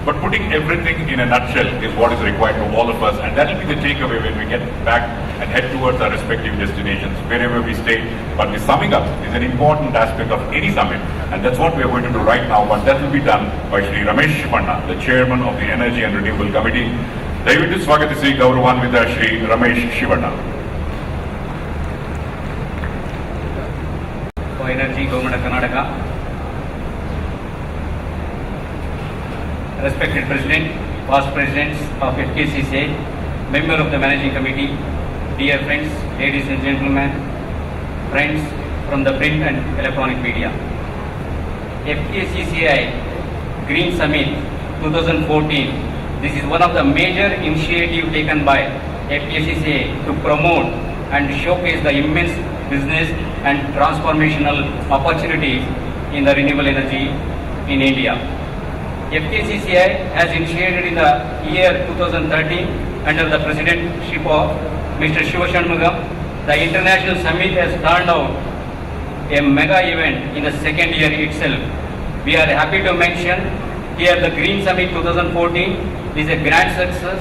But putting everything in a nutshell is what is required to all of us, and that will be the takeaway when we get back and head towards our respective destinations, wherever we stay. But the summing up is an important aspect of any summit, and that's what we are going to do right now. But that will be done by Shri Ramesh Shivanna, the chairman of the Energy and Renewable Committee. ದಯವಿಟ್ಟು ಸ್ವಾಗತಿಸಿ ಗೌರವಾನ್ವಿತ Shri Ramesh Shivanna. For Energy, Government of Karnataka. Respected President, past Presidents of FKCCI, member of the Managing Committee, dear friends, ladies and gentlemen, friends from the print and electronic media. FKCCI Green Summit 2014. This is one of the major initiatives taken by FKCCI to promote and showcase the immense business and transformational opportunities in the renewable energy in India. FKCCI has initiated in the year 2013 under the presidency of Mr. Shiva Shanmugam. The international summit has turned out a mega event in the second year itself. We are happy to mention here the Green Summit 2014 is a grand success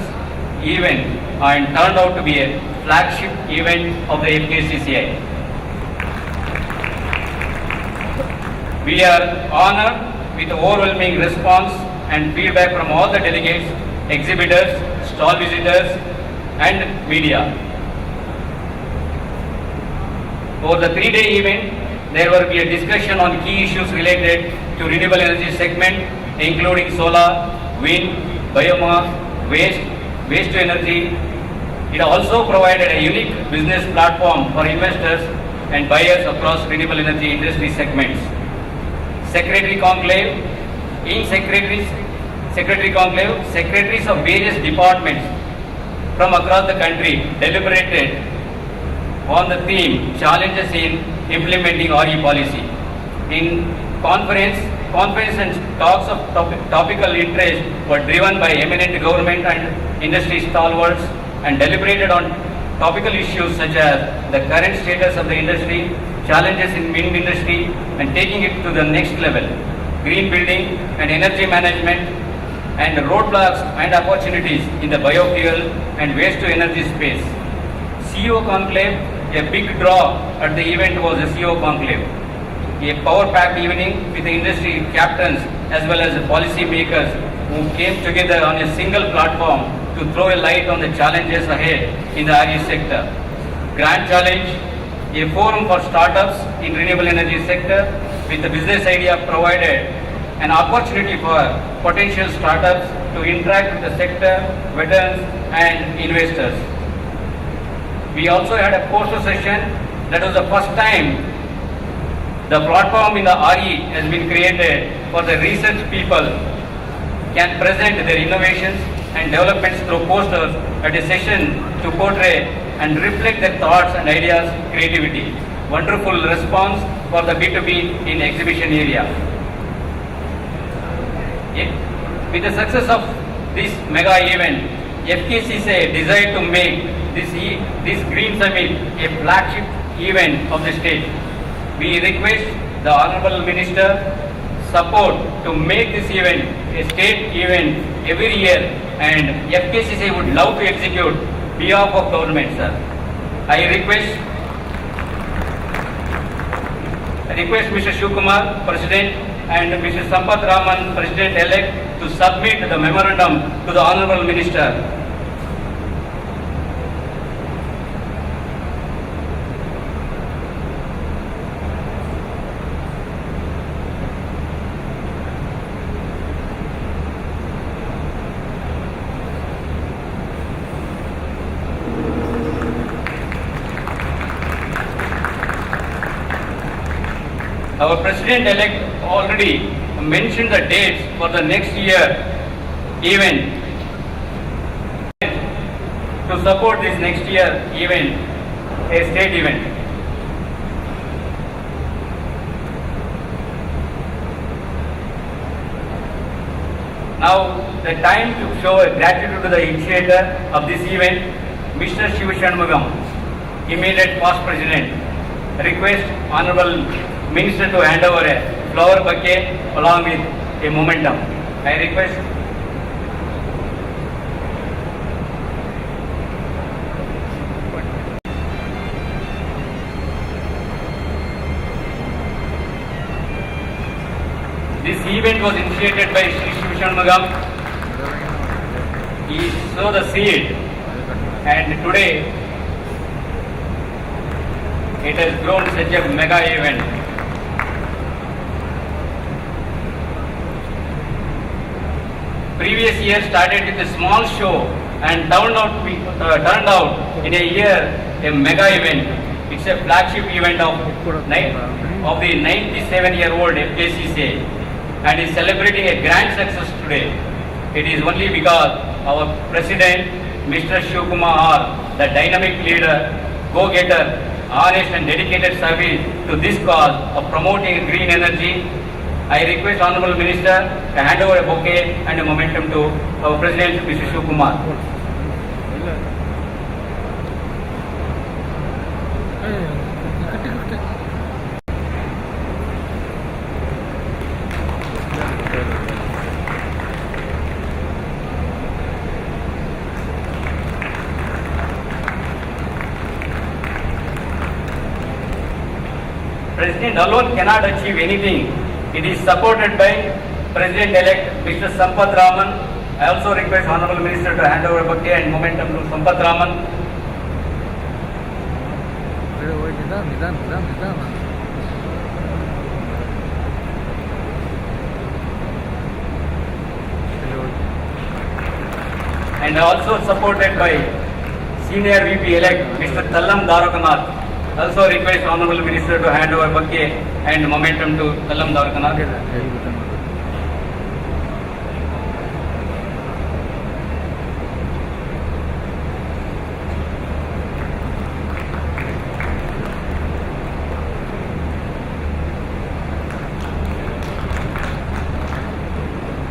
event and turned out to be a flagship event of the FKCCI. We are honored with overwhelming response and feedback from all the delegates, exhibitors, stall visitors and media. For the 3-day event, there will be a discussion on key issues related to renewable energy segment, including solar, wind, biomass, waste to energy. It also provided a unique business platform for investors and buyers across renewable energy industry segments. Secretary Conclave. In Secretary Conclave, secretaries of various departments from across the country deliberated on the theme challenges in implementing RE policy. In conference and talks of topical interest were driven by eminent government and industry stalwarts and deliberated on topical issues such as the current status of the industry, challenges in wind industry and taking it to the next level, green building and energy management, and roadblocks and opportunities in the biofuel and waste to energy space. CEO Conclave, a big draw at the event was a CEO Conclave, a power-packed evening with the industry captains as well as the policy makers who came together on a single platform to throw a light on the challenges ahead in the RE sector. Grand Challenge, a forum for startups in renewable energy sector with the business idea provided an opportunity for potential startups to interact with the sector, veterans and investors. We also had a poster session. That was the first time the platform in the RE has been created for the research people can present their innovations and developments through posters at a session to portray and reflect their thoughts and ideas, creativity. Wonderful response for the B2B in exhibition area. With the success of this mega event, FKCCI decided to make this Green Summit a flagship event of the state. We request the Honorable Minister support to make this event a state event every year, and FKCCI would love to execute behalf of government, sir. I request Mr. Shivkumar, President, and Mr. Sampath Raman, President-elect, to submit the memorandum to the Honorable Minister. Our President-elect already mentioned the dates for the next year event. To support this next year event, a state event. Now, the time to show a gratitude to the initiator of this event, Mr. Shiva Shanmugam, immediate past President, request Honorable Minister to hand over a flower bouquet along with a momentum. I request event was initiated by Sri Shiv Shanmugam. He sowed the seed, and today it has grown such a mega event. Previous year started with a small show and turned out in a year a mega event. It's a flagship event of the 97-year-old FKCCA and is celebrating a grand success today. It is only because our President, Mr. Shiv Kumar, the dynamic leader, go-getter, honest and dedicated service to this cause of promoting green energy. I request Honorable Minister to hand over a bouquet and a momentum to our President, Mr. Shiv Kumar. President alone cannot achieve anything. It is supported by President-elect Mr. Sampath Raman. I also request Honorable Minister to hand over a bouquet and momentum to Sampath Raman. And also supported by Senior VP-elect Mr. Tallam Dwarkanath. Also request Honorable Minister to hand over bouquet and momentum to Tallam Dwarkanath.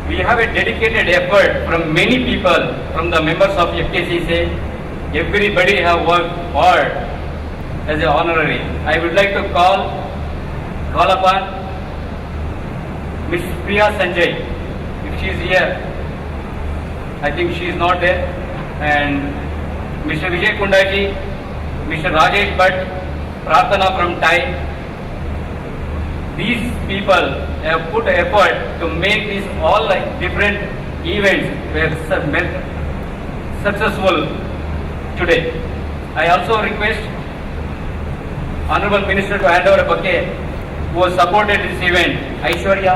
We have a dedicated effort from many people, from the members of FKCCA. Everybody have worked hard as an honorary. I would like to call upon Ms. Priya Sanjay, if she is here. I think she is not there. And Mr. Vijay Kundaji, Mr. Rajesh Bhatt, Prarthana from Thai. These people have put effort to make these all like different events were successful today. I also request Honorable Minister to hand over a bouquet who has supported this event. Aishwarya.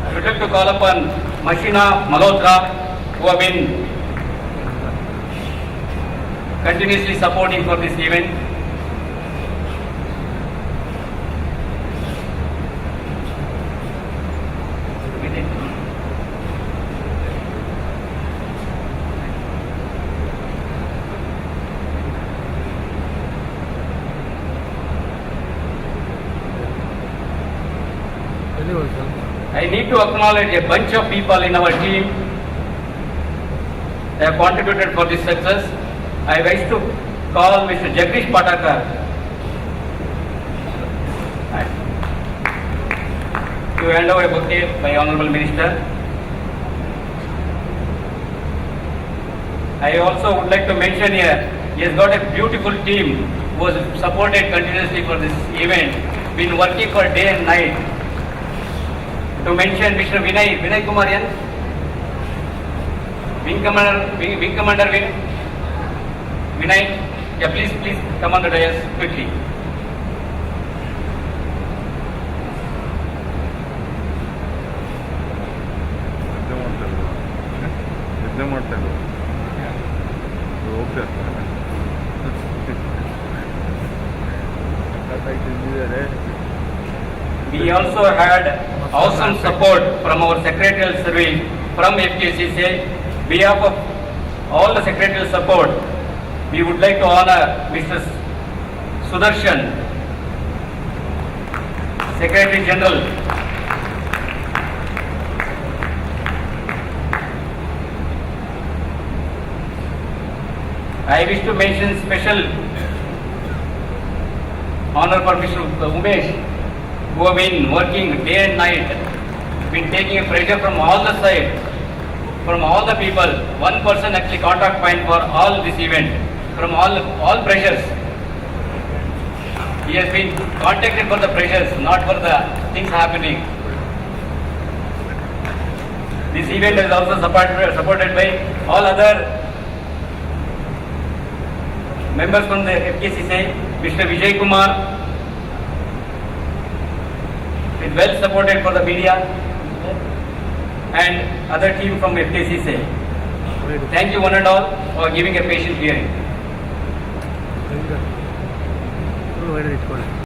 I would like to call upon Mashina Malhotra, who have been continuously supporting for this event. I need to acknowledge a bunch of people in our team. They have contributed for this success. I wish to call Mr. Jagdish Patakar to hand over a bouquet by Honorable Minister. I also would like to mention here, he has got a beautiful team who has supported continuously for this event, been working for day and night. To mention Mr. Vinay Kumar Yan, Wing Commander Vinay, yeah, please come on the dais quickly. We also had awesome support from our secretarial service from FKCCA. Behalf of all the secretarial support, we would like to honor Mr. Sudarshan, Secretary General. I wish to mention special honor for Mr. Umesh, who have been working day and night, been taking a pressure from all the sides from all the people. One person actually contact point for all this event, from all pressures. He has been contacted for the pressures, not for the things happening. This event is also supported by all other members from the FKCCI. Mr. Vijay Kumar is well supported for the media and other team from FKCCI. Thank you one and all for giving a patient hearing.